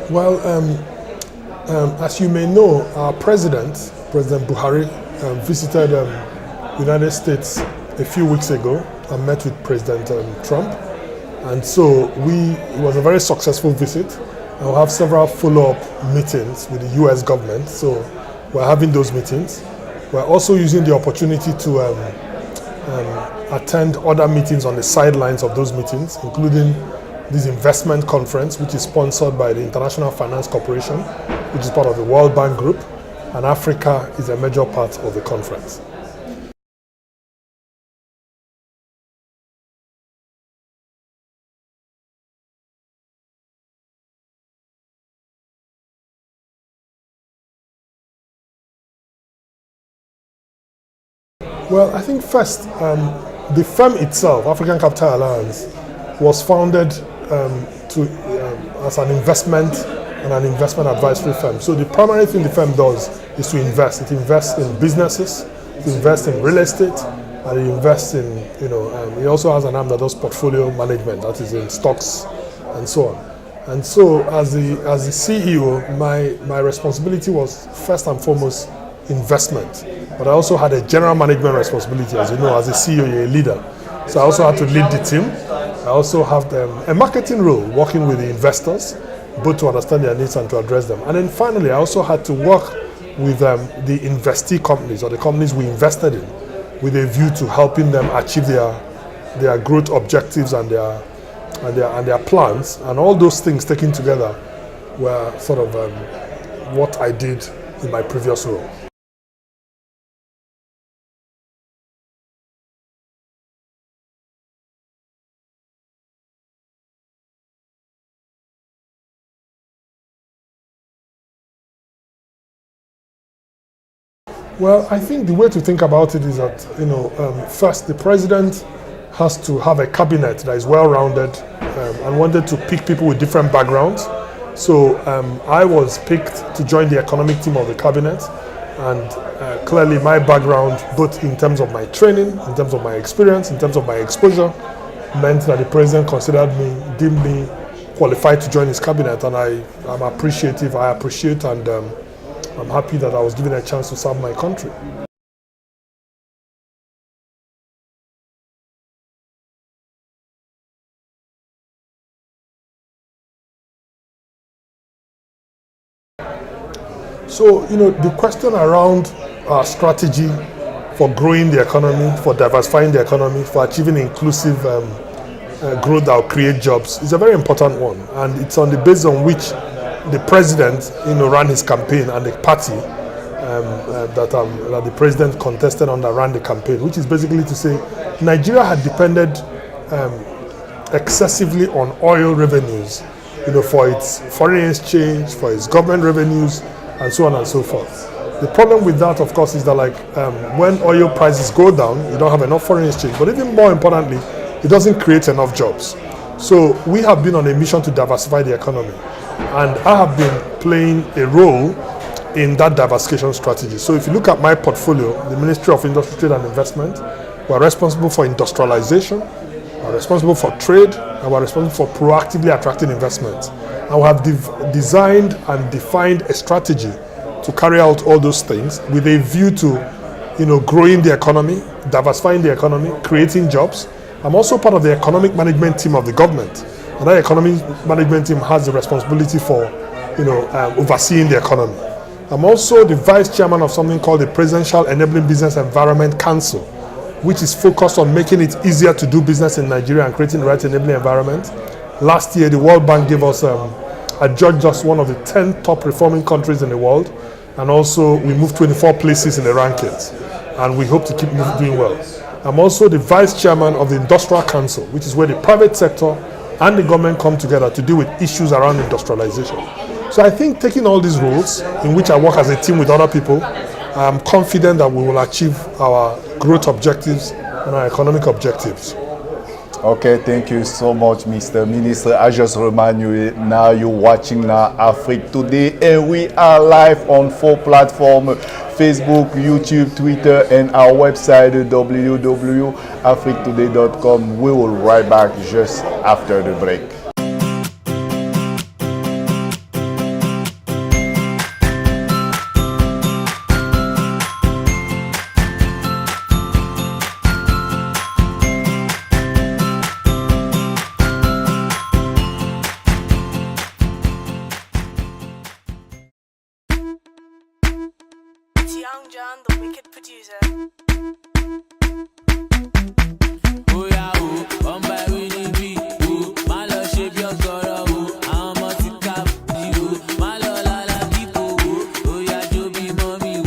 Well, as you may know, our President Buhari, visited the United States a few weeks ago and met with President Trump. And so it was a very successful visit. And we'll have several follow-up meetings with the US government. So we're having those meetings. We're also using the opportunity to attend other meetings on the sidelines of those meetings, including this investment conference, which is sponsored by the International Finance Corporation, which is part of the World Bank Group, and Africa is a major part of the conference. Well, I think first, the firm itself, African Capital Alliance, was founded as an investment and an investment advisory firm. So the primary thing the firm does is to invest. It invests in businesses, it invests in real estate, and it invests in, it also has an arm that does portfolio management, that is in stocks and so on. And so as the CEO, my responsibility was first and foremost investment. But I also had a general management responsibility. As you know, as a CEO, you're a leader. So I also had to lead the team. I also have a marketing role, working with the investors, both to understand their needs and to address them. And then finally, I also had to work with the investee companies, or the companies we invested in, with a view to helping them achieve their growth objectives and their plans. And all those things taken together were sort of what I did in my previous role. Well, I think the way to think about it is that, first, the president has to have a cabinet that is well-rounded and wanted to pick people with different backgrounds. So I was picked to join the economic team of the cabinet, and clearly my background, both in terms of my training, in terms of my experience, in terms of my exposure, meant that the president deemed me qualified to join his cabinet, and I'm appreciative. I appreciate, and I'm happy that I was given a chance to serve my country. So, the question around our strategy for growing the economy, for diversifying the economy, for achieving inclusive growth that will create jobs is a very important one. And it's on the basis on which the president, ran his campaign, and the party that the president contested under ran the campaign, which is basically to say Nigeria had depended excessively on oil revenues, for its foreign exchange, for its government revenues, and so on and so forth. The problem with that, of course, is that when oil prices go down, you don't have enough foreign exchange. But even more importantly, it doesn't create enough jobs. So we have been on a mission to diversify the economy. And I have been playing a role in that diversification strategy. So if you look at my portfolio, the Ministry of Industry, Trade and Investment, we're responsible for industrialization, we're responsible for trade, and we're responsible for proactively attracting investment. And we have designed and defined a strategy to carry out all those things with a view to, growing the economy, diversifying the economy, creating jobs. I'm also part of the economic management team of the government. And that economic management team has the responsibility for, overseeing the economy. I'm also the vice chairman of something called the Presidential Enabling Business Environment Council, which is focused on making it easier to do business in Nigeria and creating the right enabling environment. Last year, the World Bank gave us, adjudged us one of the 10 top performing countries in the world. And also, we moved 24 places in the rankings. And we hope to keep doing well. I'm also the vice chairman of the Industrial Council, which is where the private sector and the government come together to deal with issues around industrialization. So I think taking all these roles, in which I work as a team with other people, I'm confident that we will achieve our growth objectives and our economic objectives. Okay, thank you so much, Mr. Minister. I just remind you now you're watching now Afrique Today, and we are live on 4 platforms: Facebook, YouTube, Twitter, and our website www.afriquetoday.com. We will be right back just after the break. Young John, the wicked producer. Oh yeah, oh, come by Winnie B. Oh, my love shape your girl. Oh, I'm a tika. Oh, my love la la people. Oh, yeah, Joby mommy.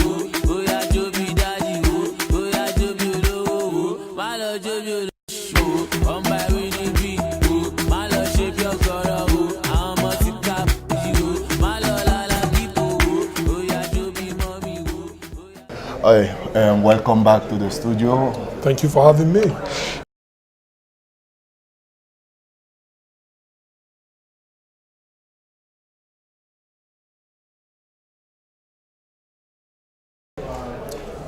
Oh, yeah, Joby daddy. Oh, yeah, Joby low. Oh, my love Joby. Oh, come by Winnie B. Oh, my love shape your girl. Oh, I'm a tika. Oh, my love la la people. Oh, yeah, Joby mommy. Hi, welcome back to the studio. Thank you for having me.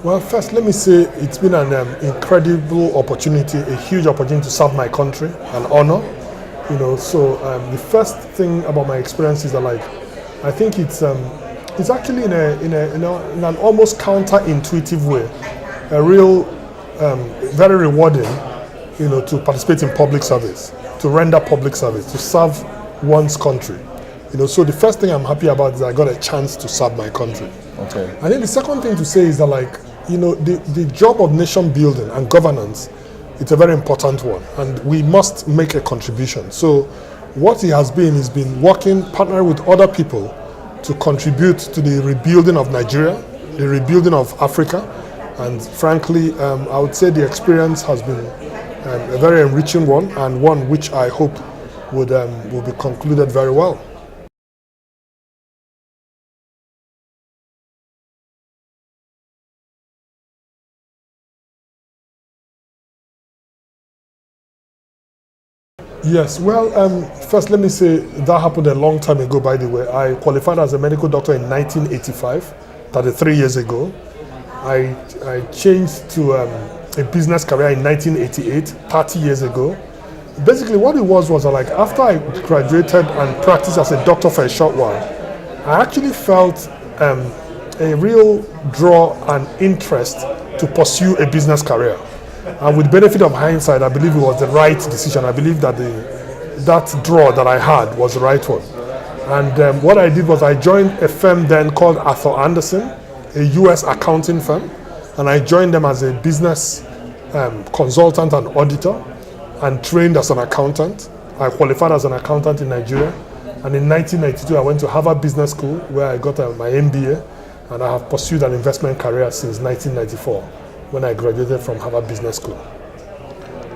Well, first, let me say it's been an incredible opportunity, a huge opportunity to serve my country, an honor. So the first thing about my experience is that, I think it's actually in an almost counterintuitive way, a real, very rewarding, to participate in public service, to render public service, to serve one's country. So the first thing I'm happy about is I got a chance to serve my country. Okay. I think the second thing to say is that, the job of nation building and governance, it's a very important one, and we must make a contribution. So what it has been is working, partnering with other people to contribute to the rebuilding of Nigeria, the rebuilding of Africa, and frankly, I would say the experience has been a very enriching one, and one which I hope will be concluded very well. Yes, well, first let me say that happened a long time ago, by the way. I qualified as a medical doctor in 1985, 33 years ago. I changed to a business career in 1988, 30 years ago. Basically what it was after I graduated and practiced as a doctor for a short while, I actually felt a real draw and interest to pursue a business career. And with the benefit of hindsight, I believe it was the right decision. I believe that that draw that I had was the right one. And what I did was I joined a firm then called Arthur Andersen, a US accounting firm. And I joined them as a business consultant and auditor, and trained as an accountant. I qualified as an accountant in Nigeria. And in 1992, I went to Harvard Business School, where I got my MBA. And I have pursued an investment career since 1994. When I graduated from Harvard Business School.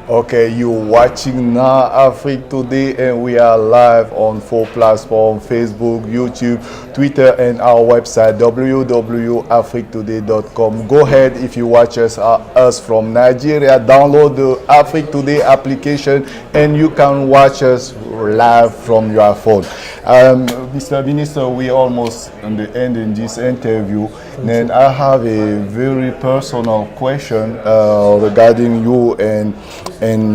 Okay, you're watching now Afrique Today, and we are live on 4 platforms: Facebook, YouTube, Twitter, and our website www.afriquetoday.com. Go ahead, if you watch us from Nigeria, download the Afrique Today application and you can watch us live from your phone. Mr. Minister, we almost on the end in this interview, and I have a very personal question regarding you and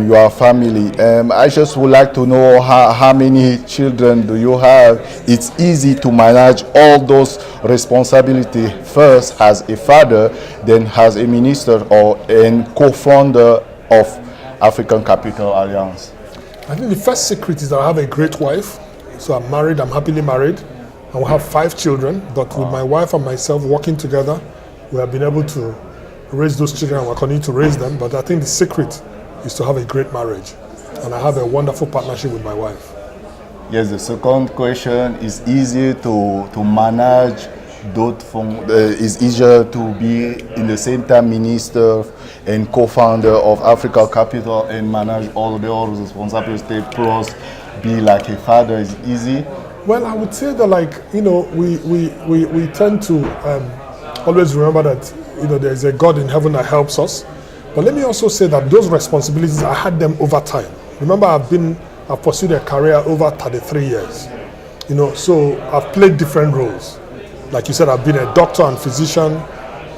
your family. I just would like to know how many children do you have? It's easy to manage all those responsibilities, first as a father, then as a minister and co-founder of African Capital Alliance. I think the first secret is that I have a great wife. So I'm married, I'm happily married, and we have 5 children. But with my wife and myself working together, we have been able to raise those children, and we'll continue to raise them. But I think the secret is to have a great marriage. And I have a wonderful partnership with my wife. Yes, the second question is easier to manage. It's easier to be in the same time minister and co-founder of Africa Capital and manage all the other responsibilities, plus be like a father is easy? Well, I would say that we tend to always remember that there's a God in heaven that helps us. But let me also say that those responsibilities, I had them over time. Remember, I've pursued a career over 33 years. You know, so I've played different roles. Like you said, I've been a doctor and physician,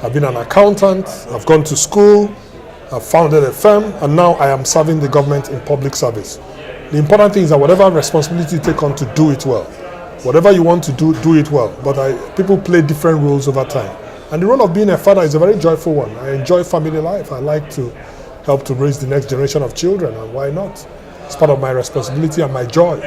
I've been an accountant, I've gone to school, I've founded a firm, and now I am serving the government in public service. The important thing is that whatever responsibility you take on, to do it well. Whatever you want to do, do it well. But people play different roles over time. And the role of being a father is a very joyful one. I enjoy family life. I like to help to raise the next generation of children, and why not? It's part of my responsibility and my joy.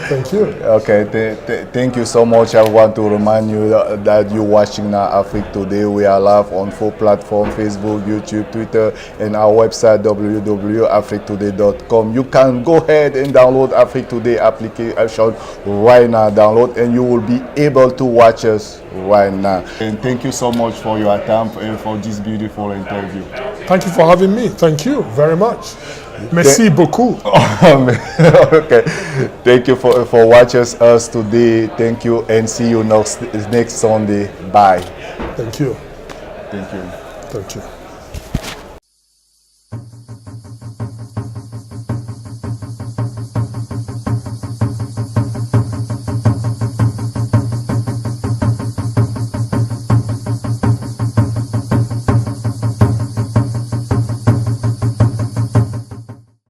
Thank you. Okay, thank you so much. I want to remind you that you're watching now Africa Today. We are live on 4 platforms: Facebook, YouTube, Twitter, and our website www.africtoday.com. You can go ahead and download Africa Today application right now. Download, and you will be able to watch us right now. And thank you so much for your time and for this beautiful interview. Thank you for having me. Thank you very much. Merci beaucoup. Okay, thank you for watching us today. Thank you, and see you next Sunday. Bye. Thank you. Thank you. Thank you.